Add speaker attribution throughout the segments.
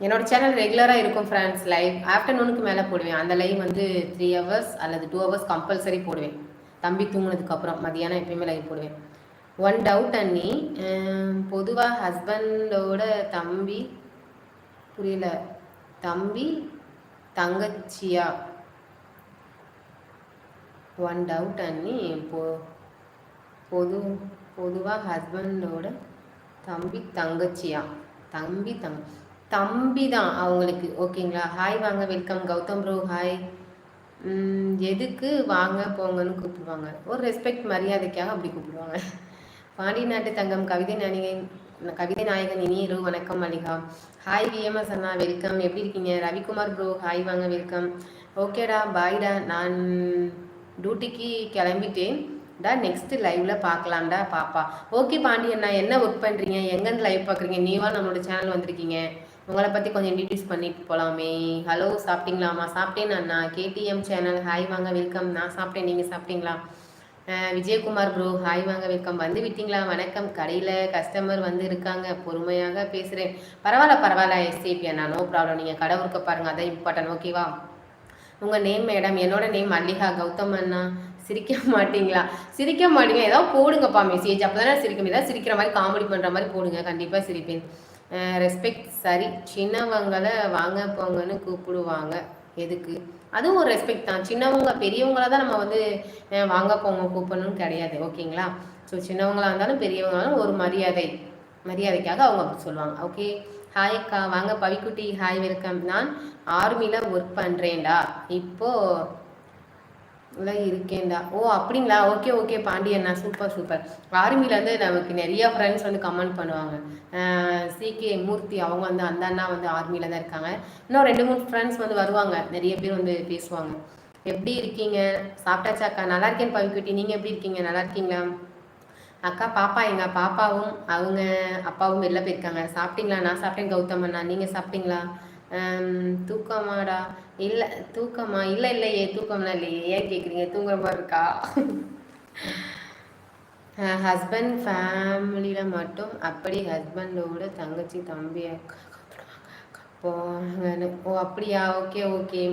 Speaker 1: என்னோட சேனல் ரெகுலராக இருக்கும் ஃப்ரெண்ட்ஸ். லைவ் ஆஃப்டர்நூனுக்கு மேலே போடுவேன். அந்த லைவ் வந்து 3 ஹவர்ஸ் அல்லது 2 ஹவர்ஸ் கம்பல்சரி போடுவேன். தம்பி தூங்குனதுக்கப்புறம் மதியானம் எப்பயுமே லைவ் போடுவேன். ஒன் டவுட் அண்ணி, பொதுவாக ஹஸ்பண்டோட தம்பி புரியல, தம்பி தங்கச்சியா? ஒன் டவுட் அண்ணி, பொதுவாக ஹஸ்பண்டோட தம்பி தங்கச்சியா? தம்பி தான் அவங்களுக்கு. ஓகேங்களா? ஹாய் வாங்க, வெல்கம். Gautham bro hi. எதுக்கு வாங்க போங்கன்னு கூப்பிடுவாங்க? ஒரு ரெஸ்பெக்ட் மரியாதைக்காக அப்படி கூப்பிடுவாங்க. பாண்டி நாட்டு தங்கம் கவிதை நாயகன் இனிய இரவு வணக்கம். மல்லிகா ஹாய். விஎம்எஸ் அண்ணா வெல்கம். எப்படி இருக்கீங்க? ரவிக்குமார் ப்ரோ ஹாய் வாங்க, வெல்கம். ஓகேடா, பாய்டா. நான் டியூட்டிக்கு கிளம்பிட்டேன் டா. நெக்ஸ்ட் லைவ்ல பார்க்கலாம்டா பாப்பா. ஓகே பாண்டி அண்ணா, என்ன ஒர்க் பண்ணுறீங்க? எங்கேருந்து லைவ் பார்க்குறீங்க? நீவா நம்மளோட சேனல் வந்திருக்கீங்க, உங்களை பற்றி கொஞ்சம் இன்ட்ரடியூஸ் பண்ணிட்டு போகலாமே. ஹலோ, சாப்பிட்டீங்களாம்மா? சாப்பிட்டேன் அண்ணா. கேடிஎம் சேனல் ஹாய் வாங்க, வெல்கம். நான் சாப்பிட்டேன், நீங்கள் சாப்பிட்டீங்களா? விஜயகுமார் ப்ரோ ஹாய் வாங்க, வெல்கம். வந்து விட்டீங்களா? வணக்கம். கடையில் கஸ்டமர் வந்து இருக்காங்க, பொறுமையாக பேசுகிறேன். பரவாயில்ல எஸ்ஏபி அண்ணா, நோ ப்ராப்ளம். நீங்கள் கடை இருக்க பாருங்கள், அதான் இம்பார்ட்டன். ஓகேவா? உங்கள் நேம் மேடம்? என்னோட நேம் மல்லிகா. கௌதம் அண்ணா சிரிக்க மாட்டீங்களா? ஏதாவது போடுங்கப்பா மெசேஜ், அப்போ தானே சிரிக்கும். ஏதாவது சிரிக்கிற மாதிரி காமெடி பண்ணுற மாதிரி போடுங்க, கண்டிப்பாக சிரிப்பேன். ரெஸ்பெக்ட் சரி. சின்னவங்களை வாங்க போங்கன்னு கூப்பிடுவாங்க, எதுக்கு? அதுவும் ஒரு ரெஸ்பெக்ட் தான். சின்னவங்க பெரியவங்கள தான் நம்ம வந்து வாங்க போங்க கூப்பிடணும்னு கிடையாது. ஓகேங்களா? ஸோ சின்னவங்களாக இருந்தாலும் பெரியவங்களாலும் ஒரு மரியாதைக்காக அவங்க அப்படி சொல்லுவாங்க. ஓகே. ஹாய் அக்கா வாங்க. பவிக்குட்டி ஹாய், வெல்கம். நான் ஆர்மியில் ஒர்க் பண்ணுறேன்டா, இப்போது இருக்கேன்டா. ஓ அப்படிங்களா? Okay பாண்டியண்ணா, super. ஆர்மியிலேருந்து நமக்கு நிறைய ஃப்ரெண்ட்ஸ் வந்து கமெண்ட் பண்ணுவாங்க. சிகே மூர்த்தி அவங்க வந்து, அந்த அண்ணா வந்து ஆர்மியில் தான் இருக்காங்க. இன்னும் 2-3 ஃப்ரெண்ட்ஸ் வந்து வருவாங்க, நிறைய பேர் வந்து பேசுவாங்க. எப்படி இருக்கீங்க? சாப்பிட்டாச்சா அக்கா? நல்லா இருக்கேன் பவிக்குட்டி, நீங்கள் எப்படி இருக்கீங்க? நல்லா இருக்கீங்களா அக்கா? பாப்பா எங்கள் பாப்பாவும் அவங்க அப்பாவும் வெளில போயிருக்காங்க. சாப்பிட்டீங்களா? நான் சாப்பிட்டேன் கௌதம் அண்ணா, நீங்கள் சாப்பிட்டீங்களா? தூக்கமாடா? இல்லை தூக்கமா? இல்லையே தூக்கம்லாம் இல்லையே. ஏன் கேட்குறீங்க? தூங்குற மாதிரி இருக்கா? ஹஸ்பண்ட் ஃபேமிலியில் மட்டும் அப்படி ஹஸ்பண்டோட தங்கச்சி தம்பி போங்கன்னு. ஓ அப்படியா? ஓகே.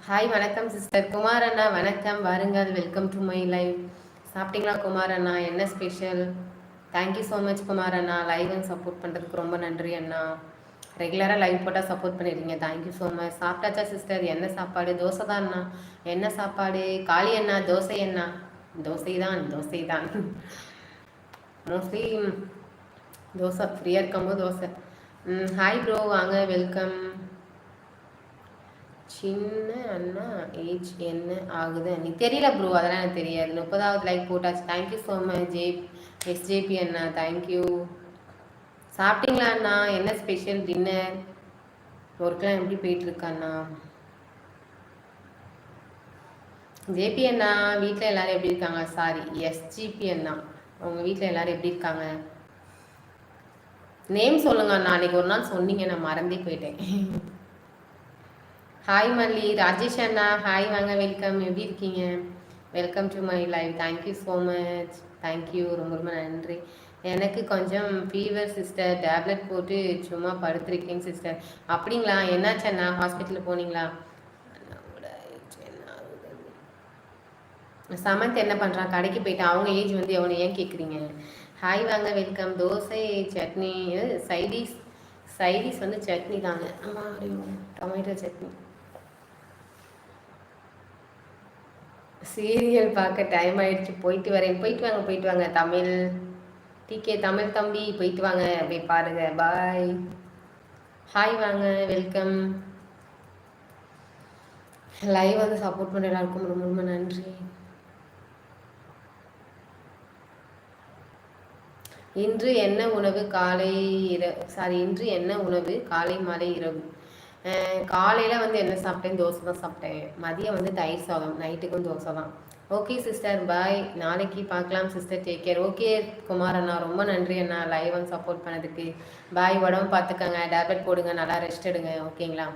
Speaker 1: ஹாய் வணக்கம் சிஸ்டர். குமார் அண்ணா வணக்கம், வாருங்கள். Welcome to my live. சாப்பிட்டீங்களா குமார் அண்ணா? என்ன special? Thank you so much Kumar Anna, live and support பண்ணுறதுக்கு ரொம்ப நன்றி அண்ணா. ரெகுலராக லைவ் போட்டால் சப்போர்ட் பண்ணிடுறீங்க, தேங்க்யூ ஸோ மச். சாப்பிட்டாச்சா சிஸ்டர்? என்ன சாப்பாடு? தோசை தான் அண்ணா. என்ன சாப்பாடு? காளி அண்ணா தோசை அண்ணா? தோசை தான் மோஸ்ட்லி தோசை. ஃப்ரீயாக இருக்கும்போது தோசை. ஹாய் ப்ரோ வாங்க, வெல்கம். சின்ன அண்ணா ஏஜ் என்ன ஆகுது அண்ணி? தெரியல ப்ரோ, அதெல்லாம் எனக்கு தெரியாது. 30வது லைக் போட்டாச்சு, தேங்க்யூ ஸோ மச். எஸ்ஜேபி அண்ணா தேங்க்யூ. சாப்பிட்டீங்களா அண்ணா? என்ன ஸ்பெஷல் டின்னர்? ஒர்க்லாம் எப்படி போயிட்டுருக்கு அண்ணா? ஜேபி அண்ணா வீட்டில் எல்லோரும் எப்படி இருக்காங்க? சாரி, எஸ்ஜிபி அண்ணா உங்கள் வீட்டில் எல்லோரும் எப்படி இருக்காங்க? நேம் சொல்லுங்க அண்ணா, அன்றைக்கி ஒரு நாள் சொன்னீங்க, நான் மறந்தே போயிட்டேன். ஹாய் மல்லி. ராஜேஷ் அண்ணா ஹாய் வாங்க, வெல்கம். எப்படி இருக்கீங்க? Welcome to my live, thank you so much. Thank you, ரொம்ப நன்றி. எனக்கு கொஞ்சம் ஃபீவர் சிஸ்டர், டேப்லெட் போட்டு சும்மா படுத்துருக்கேங்க சிஸ்டர். அப்படிங்களா? என்னாச்சண்ணா? ஹாஸ்பிட்டலில் போனீங்களா? சமந்த் என்ன பண்ணுறான்? கடைக்கு போயிட்டான். அவங்க ஏஜ் வந்து எவ்வளோ, ஏன் கேட்குறீங்க? ஹாய் வாங்க, வெல்கம். தோசை சட்னி, சைடிஸ் வந்து சட்னி தாங்க. ஆமாம், டொமேட்டோ சட்னி. சீரியல் பார்க்க டைம் ஆயிடுச்சு, போயிட்டு வரேன். போயிட்டு வாங்க தமிழ் டிகே, தமிழ் தம்பி, போயிட்டு வாங்க, போய் பாருங்க. பாய். ஹாய் வாங்க, வெல்கம். லைவ் வந்து சப்போர்ட் பண்ண எல்லாருக்கும் ரொம்ப நன்றி. இன்று என்ன உணவு? இன்று என்ன உணவு? காலை மாலை இரவு. காலையில் வந்து என்ன சாப்பிட்டேன்? தோசை தான் சாப்பிட்டேன். மதியம் வந்து தயிர் சாதம், நைட்டுக்கும் தோசை தான். Okay sister, bye. நாளைக்கு பார்க்கலாம் sister, take care. Okay Kumar அண்ணா, ரொம்ப நன்றி அண்ணா லைவ் வந்து சப்போர்ட் பண்ணதுக்கு. பாய். உடம்பு பார்த்துக்கங்க, டேப்லெட் போடுங்க, நல்லா ரெஸ்ட் எடுங்க. ஓகேங்களா?